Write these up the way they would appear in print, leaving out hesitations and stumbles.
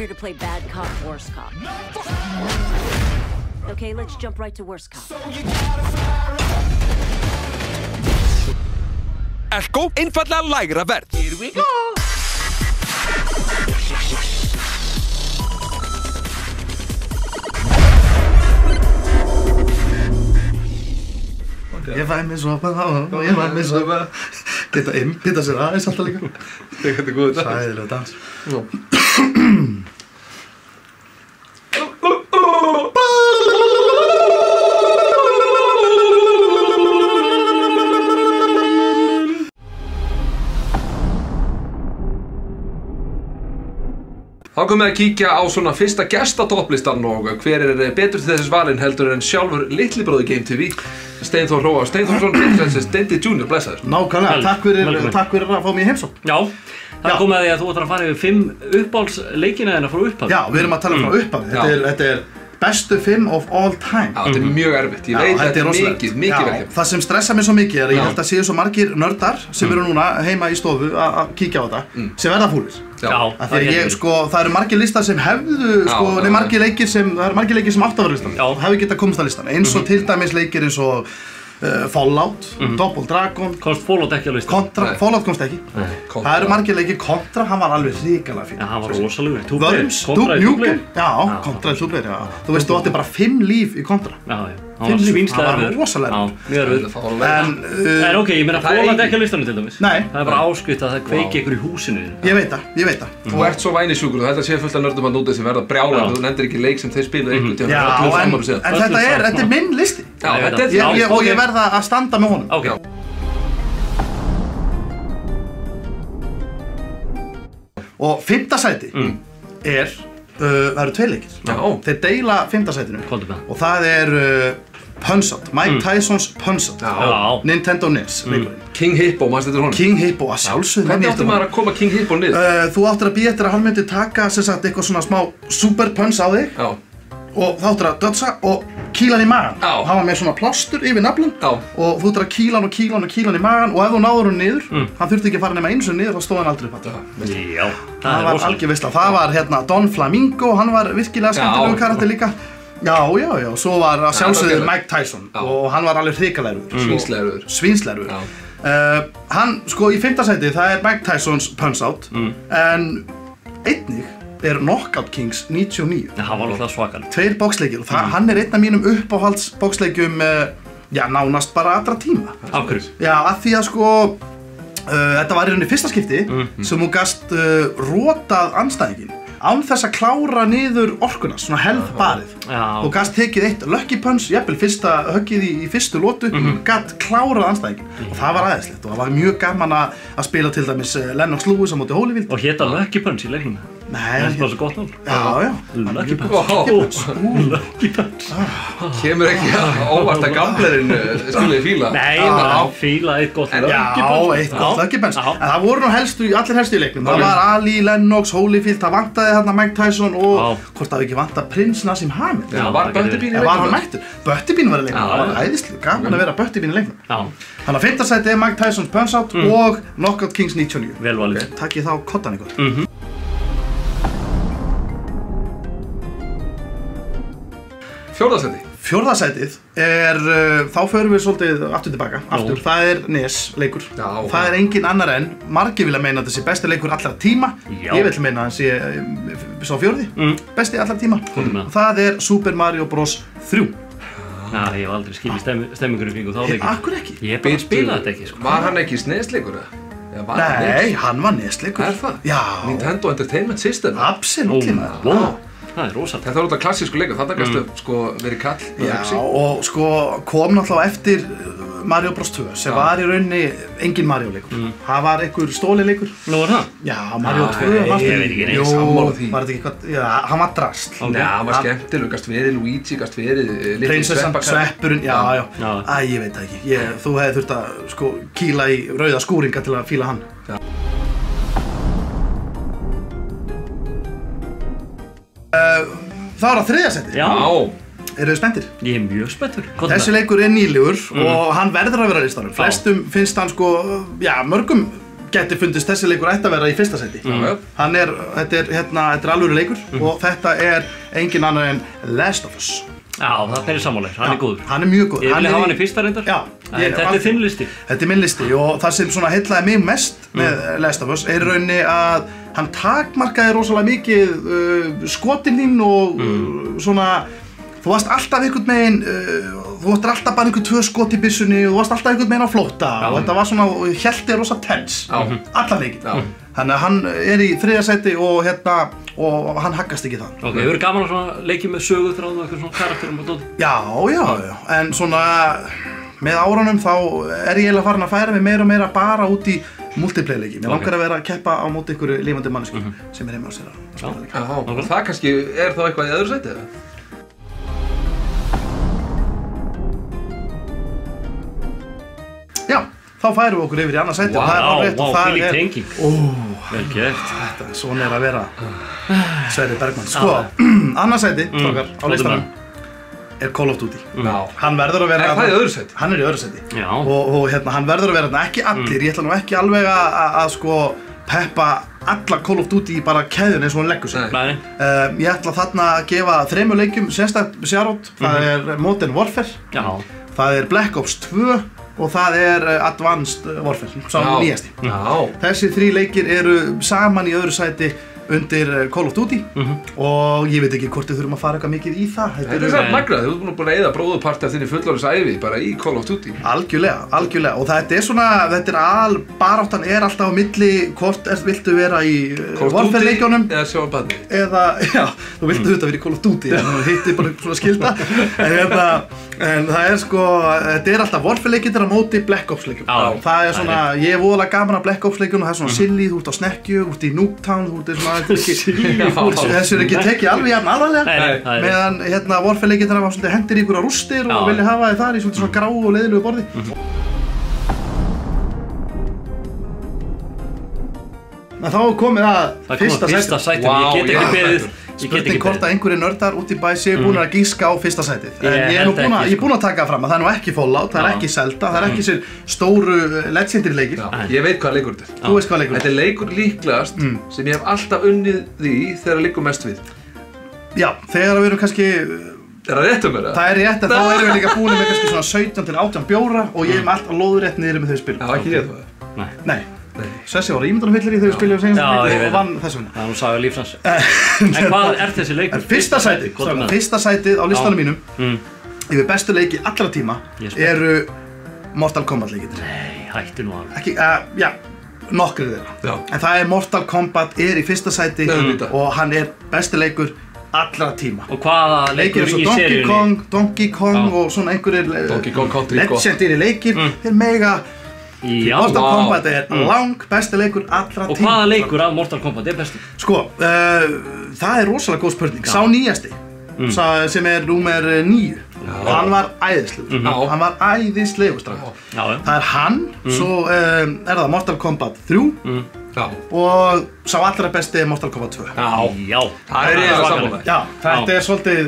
here to play bad cop, worst cop. Okay, let's jump right to worst cop. Elko, einfallega lægra verð. Here we go. Ég fæ mig svo og ég fæ mig svo geta innbytta sér aðeins alltaf líka. Þetta er góð dans. Sæðilega dans. Þá komum við að kíkja á svona fyrsta gestatopplistan og hver betur til þessis valinn heldur en sjálfur litli bróði Game TV Steinþór Hróa Steinþórsson, Steindi Junior, blessaður. Nákvæmlega, takk fyrir að fá mig í heimsókn. Já, það kom að því að þú ætlar að fara yfir 5 uppáhaldsleikina þína frá upphafi. Já, við erum að tala frá upphafi. Þetta er bestu 5 of all time. Já, þetta er mjög erfitt, ég veit þetta er mikið verkefni. Það sem stressar mig svo mikið er að ég held að séu svo margir nördar sem eru núna heima í stofu að kíkja á þetta sem verða fúlir. Það eru margir listar sem hefðu, það eru margir leikir sem átt að vera listan. Hefðu getað komist að listan, eins og til dæmis leikir eins og Fallout, Double Dragon. Komst Fallout ekki á listan? Fallout komst ekki. Það eru margir leikir. Contra, hann var alveg hrikalega fín. Já, hann var rosalegur. Worms, Nukem, já, Contra í Two-player, já. Þú veist, þú átti bara 5 líf í Contra. Já, já. Hann var svínslega erfiður. Hann var rosalega erfiður. En ok, ég meina Fallout ekki á listanum til dæmis. Nei. Það er bara áskrift að það kveiki ykkur í húsinu. Ég veit það. Þú ert svo vænisjúkur og þetta sé fullt af nördum að núti sem verða brjálar og þú nefndir ekki leik sem þeir spiluðu einhvern tímann. Já, en þetta er minn listi. Og ég verða að standa með honum. Ok. Og 5. sæti það eru 2 leikir. Þeir deila 5. sætinu. Og það er Punch-Out, Mike Tysons Punch-Out. Nintendo NES leikurinn. King Hippo, maður stættir honum. King Hippo, að sjálfsögðu. Hvernig áttu maður að koma King Hippo niður? Þú áttir að bíða eftir að hann myndi taka eitthvað svona smá super punch á þig. Og þá áttir að dödsa og kýla hann í magan. Hann var með svona plástur yfir naflan og þú áttir að kýla hann í magan og ef þú náður hann niður, hann þurfti ekki að fara nema einu sinni niður og stóð hann aldrei upp að það. Já, það var algjör veisla. Það var Don Flamingo, hann var virkilega skemmtilegur karakter líka. Já, svo var að sjálfsögðu Mike Tyson og hann var alveg hrikalegur. Svínslegur. Hann, í 5. sæti, það er Mike Tysons Punch-Out en einnig er Knockout Kings 99. Það var alltaf svakalega. 2 boxleikir og hann er einn af mínum uppáhalds boxleikjum nánast bara allra tíma. Af hverju? Já, af því að þetta var í rauninni fyrsta skipti sem þú gast rotað andstæðinginn án þess að klára niður orkuna, svona health barið. Þú gast tekið eitt Lucky Punch, jafnvel fyrsta höggið í fyrstu lotu, gatt klárað andstæðinginn. Og það var æðislegt og það var mjög gaman að spila til dæmis Lennox Lewis á móti Holyfield. Og hétt að Lucky Punch í leiknum? Nei, það er bara svo gott nafn. Já. Lucky Punch. Lucky Punch. Kemur ekki óvart að gamlerinn skuli fíla? Nei, maður fíla eitt gott Lucky Punch. Já, eitt gott Lucky Punch. En það voru nú allir helstu í leiknum. Það var Ali, Lennox, Holyfield, það vantaði þarna Mike Tyson og hvort það ekki vantað Prince Nassim Hamed. Já, var Butterbean í leiknum? Var hann mættur? Butterbean var í leiknum. Það var æðislega gaman að vera Butterbean í leiknum. Þannig að 5. sæti er Mike Tysons Punch-Out og Knockout Kings 99. Vel valið. Takk ég þá koddan ykkur. 4. sæti. 4. sætið er, þá förum við svolítið aftur tilbaka, það er NES leikur. Það er engin annar en, margir vilja meina að þetta sé besti leikur allra tíma. Ég vil meina að hann sé svo 4. Besti allra tíma. Það er Super Mario Bros. 3. Já, ég hef aldrei skilið stemmingur í kringu þá leikur. Akkur ekki? Ég bara spilaði þetta ekki, sko. Var hann ekki SNES-leikur, eða? Nei, hann var NES-leikur. Er það? Já. Nintendo Entertainment System? Absolutt. Það er rosalega. Þetta var alltaf klassísku leikur, þetta gæstu verið kall. Já, og kom náttúrulega eftir Mario Bros 2 sem var í rauninni engin Mario leikur. Það var einhver stóli leikur. Nú var það? Já, Mario 2 ég veit ekki neitt. Sammála því. Var þetta ekki eitthvað, já, hann var drasl. Já, hann var skemmtilegur, gæst verið Luigi, gæst verið Prinsessan, Sveppurinn, já. Æ, ég veit það ekki. Þú hefði þurft að kýla í rauða skúringa til að fíla hann. Það var á 3. sæti. Já. Eru þið spenntir? Ég er mjög spenntur. Þessi leikur er nýlegur og hann verður að vera á listanum. Flestum finnst hann mörgum gæti fundist þessi leikur ætti að vera í fyrsta sæti. Þetta er alvöru leikur og þetta er engin annar en Last of Us. Já, það er sammála, hann er góður. Hann er mjög góður. Ég vilja hafa hann í fyrsta reyndar. Já. Þetta er þinn listi. Þetta er minn listi og það sem svona heillaði mig mest með Last of Us er rauninni að hann takmarkaði rosalega mikið skotin þín og svona þú varst alltaf einhvern megin þú varst alltaf bara einhvern 2 skot í byssunni og þú varst alltaf einhvern megin á flótta og þetta var svona hélti rosa tense allan leikinn. Þannig að hann er í 3. sæti og og hann haggast ekki það. Ok, hefur gaman að svona leikið með söguþráð og eitthvað svona karakterum og dót? Já, en svona með árunum þá er ég eiginlega farin að færa mig meira og meira bara út í multiplayer leiki. Mér langar að vera að keppa á móti ykkur lifandi mannesku sem er heima á sér að spila leiki. Já, það kannski er þá eitthvað í öðru sæti eða? Já, þá færum við okkur yfir í annað sæti og það er árétt og það er tenging. Vel gert. Svona er að vera Sverrir Bergmann. Sko, annað sæti, strákar, á listanum er Call of Duty. Hann verður að vera það í öðru sæti? Hann er í öðru sæti. Og hann verður að vera ekki allir, ég ætla nú ekki alveg að sko peppa alla Call of Duty í bara keðjun eins og hann leggur sig. Ég ætla þarna að gefa 3 leikjum sérstakt shout-out. Það er Modern Warfare, það er Black Ops 2 og það er Advanced Warfare, sá nýjasti. Þessi 3 leikir eru saman í öðru sæti undir Call of Duty og ég veit ekki hvort við þurfum að fara eitthvað mikið í það. Þetta er samt magnað, þú ert búin að eyða bróðurparti af þinni fullorðinsævi bara í Call of Duty. Algjörlega og þetta er svona, baráttan er alltaf á milli hvort viltu vera í Warfare leikjónum eða sjónbarni. Eða, já, þú viltu þetta vera í Call of Duty en þú hittir bara svona skilda en það er sko, þetta er alltaf Warfare leikir á móti Black Ops leikjum. Það er svona, ég er voðalega gaman af Black Ops leikjum og það er svona silly, þú ert á snekkju, þú ert í Noobtown, þú ert svona þessu er ekki tekið alveg jafn alvarlega meðan Warfare leikir var svolítið hendir í ykkur á rústir og vilja hafa þið þar í svolítið svona gráu og leiðilegu borði. Þá er komið að fyrsta sæti. Ég get ekki beðið. Spurning hvort að einhverjir nördar út í bæ séu búin að gíska á fyrsta sætið. En ég er búin að taka fram að það er nú ekki Fallout, það er ekki Zelda, það er ekki sér stóru legendary leikir. Ég veit hvað leikur þetta er. Þú veist hvað leikur þetta er. Þetta er leikur líklegast sem ég hef alltaf unnið því þegar liggur mest við. Já, þegar við erum kannski Er það rétt mér? Það er rétt, en þá erum við líka búin með kannski svona 17 til 18 bjóra og ég er með allt lóðrétt niður með þau spilum. Já, ekki ég það? Nei. Sessi var ímyndunarfyllir í þegar við spilum senast og vann þess vegna. Það er nú saga lífsins. En hvað er þessi leikur? Fyrsta sætið á listanum mínum yfir bestu leiki allra tíma eru Mortal Kombat leikir. Nei, hættu nú alveg. Ekki, já, nokkrir þeirra. En það er Mortal Kombat er í fyrsta sæti og hann er besti leikur allra tíma. Og hvaða leikur í seríunni? Donkey Kong og svona einhverjir legendary leikir. Þeir mega Mortal Kombat er lang besti leikur allra tíma. Og hvaða leikur af Mortal Kombat er besti? Sko, það er rosalega góð spurning. Sá nýjasti, sem er númer 9. Hann var æðislegur. Hann var æðislegur strafn. Það er hann, svo er það Mortal Kombat 3 og sá allra besti er Mortal Kombat 2. Já, það er ég að sammála. Já, þetta er svolítið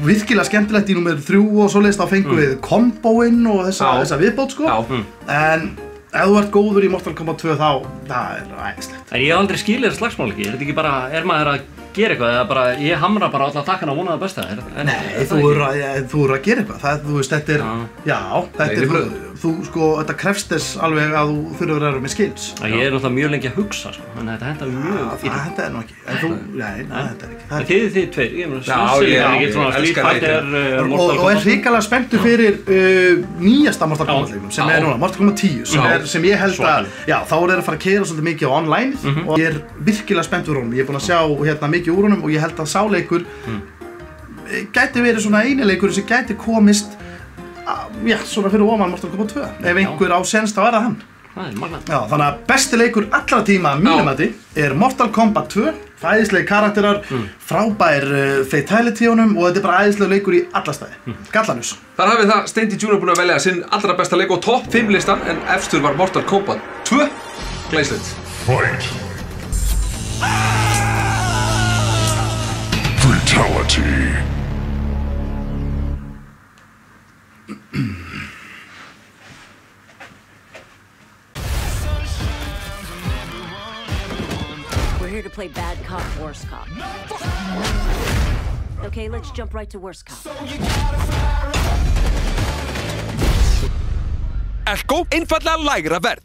virkilega skemmtilegt í númer 3 og svoleiðis þá fengum við komboinn og þessa viðbót sko. En ef þú ert góður í Mortal Kombat 2 þá, það er æðislegt. En ég hef aldrei skilið slagsmál ekki, er þetta ekki bara, er maður að gera eitthvað eða bara, ég hamra bara alla takkana og vona það besta? Nei, þú eru að gera eitthvað, þú veist, þetta er, já, þetta krefst þess alveg að þú þurfur að vera með skills. Ég er náttúrulega mjög lengi að hugsa, sko, þannig að þetta hentar mjög illa. Það hentar nú ekki, en þú, nei, það hentar ekki. Það þið tveir, ég er svona Street Fighter, Mortal Kombat. Og er hrikalega spenntur fyrir nýjasta Mortal Kombat leiknum, sem er núna, Mortal Kombat 10, sem ég held að, já, þá er að fara að keyra svolítið mikið á online og ég er virkilega spennt fyrir honum. Ég er búinn að sjá mikið úr honum og ég held að sá leikur gæti verið svona eini leikur sem gæti komist svona fyrir ofan Mortal Kombat 2 ef einhver á séns þá er það hann. Það er magnað. Já, þannig að besti leikur allra tíma að mínum mati er Mortal Kombat 2, æðislegir karakterar, frábær fatality honum og þetta er bara æðislegur leikur í alla staði. Gallanus. Þar hafið það Steindi Junior búinn að velja sinn allra besta leik og topp 5 listan en efstur var Mortal Kombat 2. Glæsilegt. Fight. Fatality. here to play bad cop, worst cop. Okay, let's jump right to worst cop. Elko, einfallega lægra verð.